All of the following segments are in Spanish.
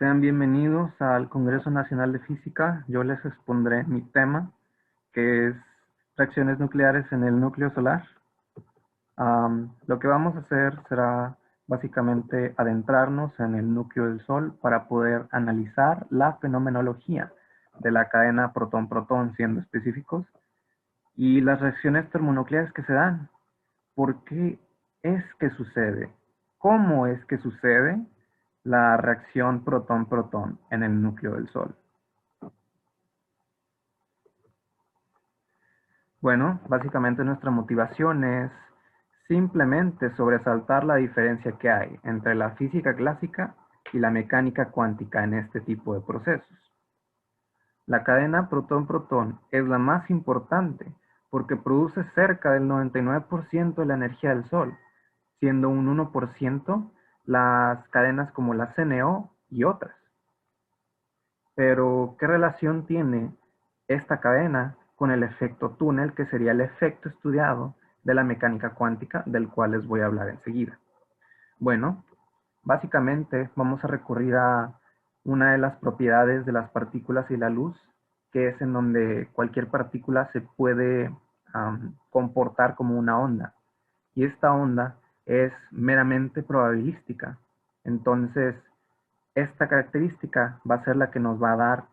Sean bienvenidos al Congreso Nacional de Física. Yo les expondré mi tema, que es reacciones nucleares en el núcleo solar. Lo que vamos a hacer será básicamente adentrarnos en el núcleo del Sol para poder analizar la fenomenología de la cadena protón-protón, siendo específicos, y las reacciones termonucleares que se dan. ¿Por qué es que sucede? ¿Cómo es que sucede la reacción protón-protón en el núcleo del Sol? Bueno, básicamente nuestra motivación es simplemente sobresaltar la diferencia que hay entre la física clásica y la mecánica cuántica en este tipo de procesos. La cadena protón-protón es la más importante porque produce cerca del 99% de la energía del Sol, siendo un 1% las cadenas como la CNO y otras. Pero, ¿qué relación tiene esta cadena con el efecto túnel, que sería el efecto estudiado de la mecánica cuántica, del cual les voy a hablar enseguida? Bueno, básicamente vamos a recurrir a una de las propiedades de las partículas y la luz, que es en donde cualquier partícula se puede comportar como una onda. Y esta onda es meramente probabilística. Entonces, esta característica va a ser la que nos va a dar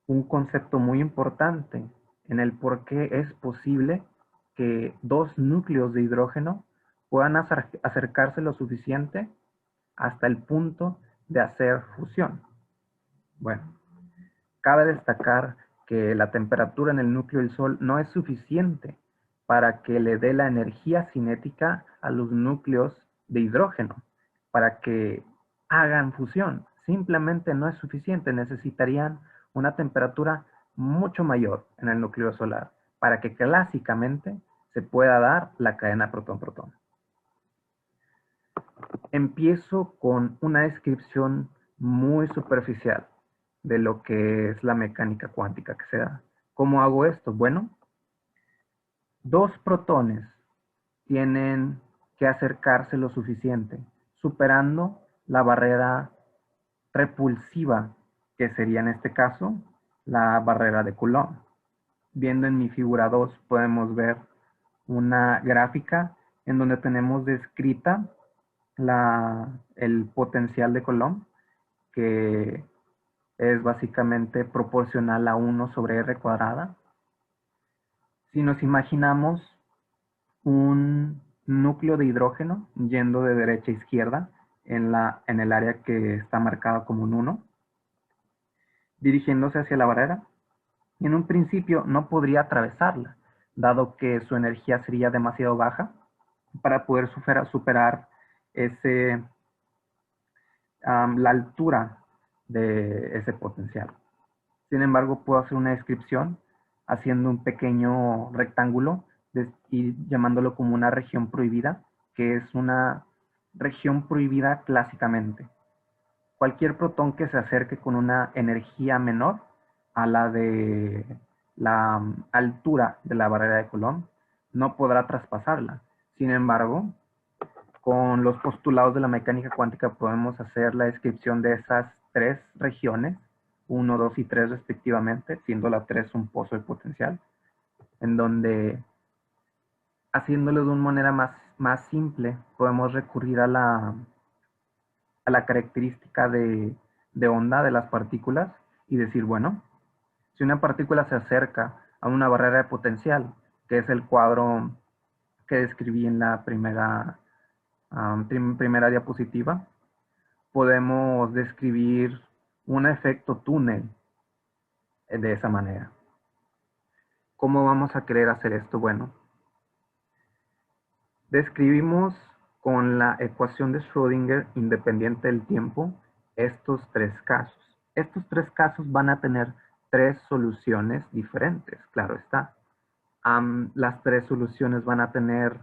un concepto muy importante en el por qué es posible que dos núcleos de hidrógeno puedan acercarse lo suficiente hasta el punto de hacer fusión. Bueno, cabe destacar que la temperatura en el núcleo del Sol no es suficiente para que le dé la energía cinética a los núcleos de hidrógeno para que hagan fusión. Simplemente no es suficiente, necesitarían una temperatura mucho mayor en el núcleo solar para que clásicamente se pueda dar la cadena protón-protón. Empiezo con una descripción muy superficial de lo que es la mecánica cuántica que se da. ¿Cómo hago esto? Bueno, dos protones tienen que acercarse lo suficiente, superando la barrera repulsiva, que sería en este caso la barrera de Coulomb. Viendo en mi figura 2 podemos ver una gráfica en donde tenemos descrita el potencial de Coulomb, que es básicamente proporcional a 1 sobre R cuadrada. Si nos imaginamos un núcleo de hidrógeno yendo de derecha a izquierda en el área que está marcada como un 1, dirigiéndose hacia la barrera, y en un principio no podría atravesarla, dado que su energía sería demasiado baja para poder superar la altura de ese potencial. Sin embargo, puedo hacer una descripción haciendo un pequeño rectángulo y llamándolo como una región prohibida, que es una región prohibida clásicamente. Cualquier protón que se acerque con una energía menor a la de la altura de la barrera de Coulomb no podrá traspasarla. Sin embargo, con los postulados de la mecánica cuántica podemos hacer la descripción de esas tres regiones, 1, 2 y 3 respectivamente, siendo la 3 un pozo de potencial, en donde, haciéndolo de una manera más simple, podemos recurrir a la característica de onda de las partículas y decir, bueno, si una partícula se acerca a una barrera de potencial, que es el cuadro que describí en la primera diapositiva, podemos describir un efecto túnel de esa manera. ¿Cómo vamos a querer hacer esto? Bueno, describimos con la ecuación de Schrödinger independiente del tiempo estos tres casos. Estos tres casos van a tener tres soluciones diferentes, claro está. Las tres soluciones van a tener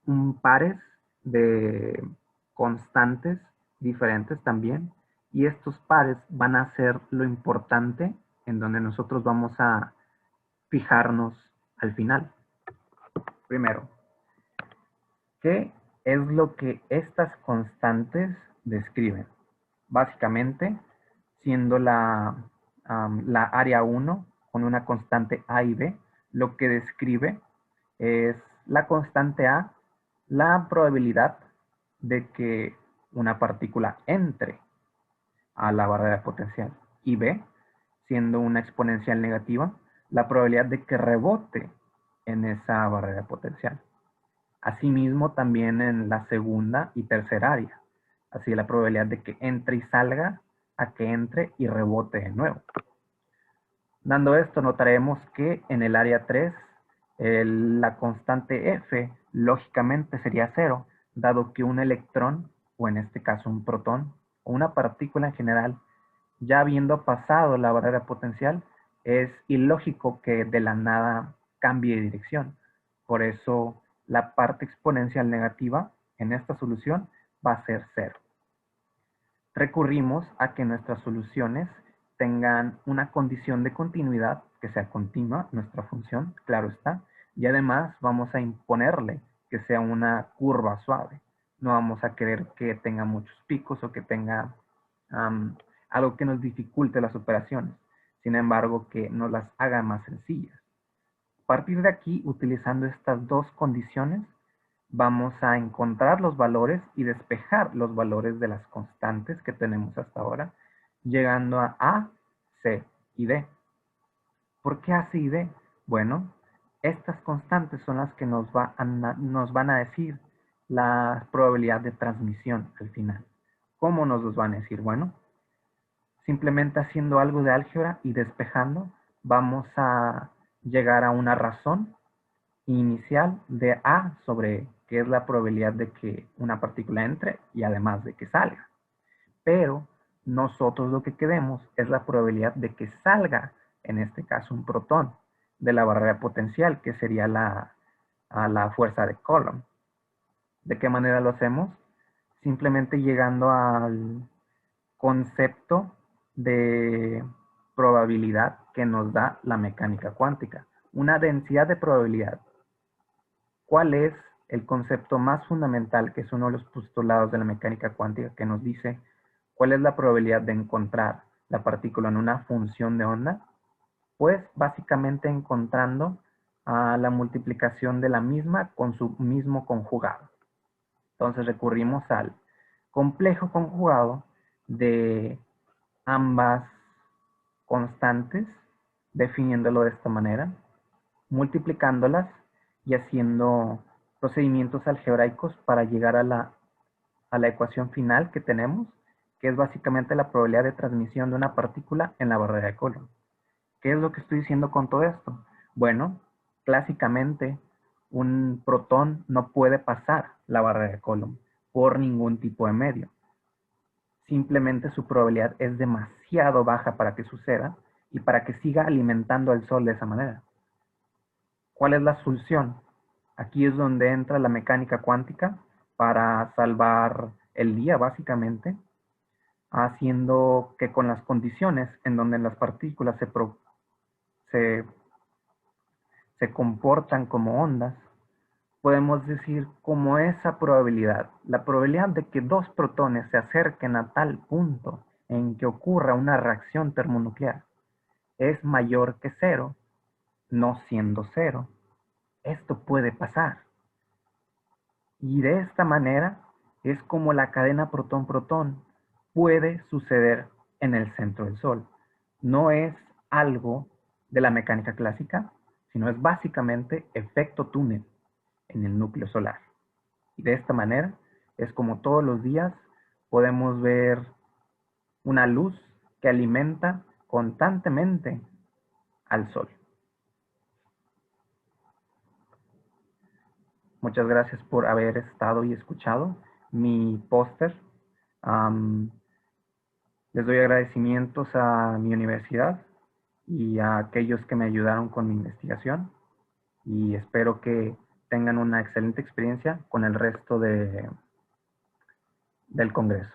un pares de constantes diferentes también, y estos pares van a ser lo importante en donde nosotros vamos a fijarnos al final. Primero, ¿qué es lo que estas constantes describen? Básicamente, siendo la área 1 con una constante A y B, lo que describe es la constante A, la probabilidad de que una partícula entre a la barrera potencial, y B, siendo una exponencial negativa, la probabilidad de que rebote en esa barrera potencial. Asimismo, también en la segunda y tercera área, así la probabilidad de que entre y salga a que entre y rebote de nuevo. Dando esto, notaremos que en el área 3, la constante F lógicamente sería 0, dado que un electrón, o en este caso un protón, o una partícula en general, ya habiendo pasado la barrera potencial, es ilógico que de la nada cambie de dirección. Por eso, la parte exponencial negativa en esta solución va a ser 0. Recurrimos a que nuestras soluciones tengan una condición de continuidad, que sea continua, nuestra función, claro está, y además vamos a imponerle que sea una curva suave. No vamos a querer que tenga muchos picos o que tenga algo que nos dificulte las operaciones, sin embargo que nos las haga más sencillas. A partir de aquí, utilizando estas dos condiciones, vamos a encontrar los valores y despejar los valores de las constantes que tenemos hasta ahora, llegando a C y D. ¿Por qué A, C y D? Bueno, estas constantes son las que nos van a decir la probabilidad de transmisión al final. ¿Cómo nos los van a decir? Bueno, simplemente haciendo algo de álgebra y despejando, vamos a llegar a una razón inicial de A sobre E, que es la probabilidad de que una partícula entre y además de que salga. Pero nosotros lo que queremos es la probabilidad de que salga, en este caso un protón, de la barrera potencial, que sería la fuerza de Coulomb. ¿De qué manera lo hacemos? Simplemente llegando al concepto de probabilidad que nos da la mecánica cuántica. Una densidad de probabilidad. ¿Cuál es el concepto más fundamental, que es uno de los postulados de la mecánica cuántica, que nos dice cuál es la probabilidad de encontrar la partícula en una función de onda? Pues básicamente encontrando la multiplicación de la misma con su mismo conjugado. Entonces recurrimos al complejo conjugado de ambas constantes, definiéndolo de esta manera, multiplicándolas y haciendo procedimientos algebraicos para llegar a la ecuación final que tenemos, que es básicamente la probabilidad de transmisión de una partícula en la barrera de Coulomb. ¿Qué es lo que estoy diciendo con todo esto? Bueno, clásicamente un protón no puede pasar la barrera de Coulomb por ningún tipo de medio. Simplemente su probabilidad es demasiado baja para que suceda y para que siga alimentando al Sol de esa manera. ¿Cuál es la solución? Aquí es donde entra la mecánica cuántica para salvar el día, básicamente, haciendo que con las condiciones en donde las partículas se comportan como ondas, podemos decir como esa probabilidad, la probabilidad de que dos protones se acerquen a tal punto en que ocurra una reacción termonuclear es mayor que 0, no siendo 0. Esto puede pasar. Y de esta manera es como la cadena protón-protón puede suceder en el centro del Sol. No es algo de la mecánica clásica, sino es básicamente efecto túnel en el núcleo solar. Y de esta manera es como todos los días podemos ver una luz que alimenta constantemente al Sol. Muchas gracias por haber estado y escuchado mi póster. Les doy agradecimientos a mi universidad y a aquellos que me ayudaron con mi investigación, y espero que tengan una excelente experiencia con el resto del Congreso.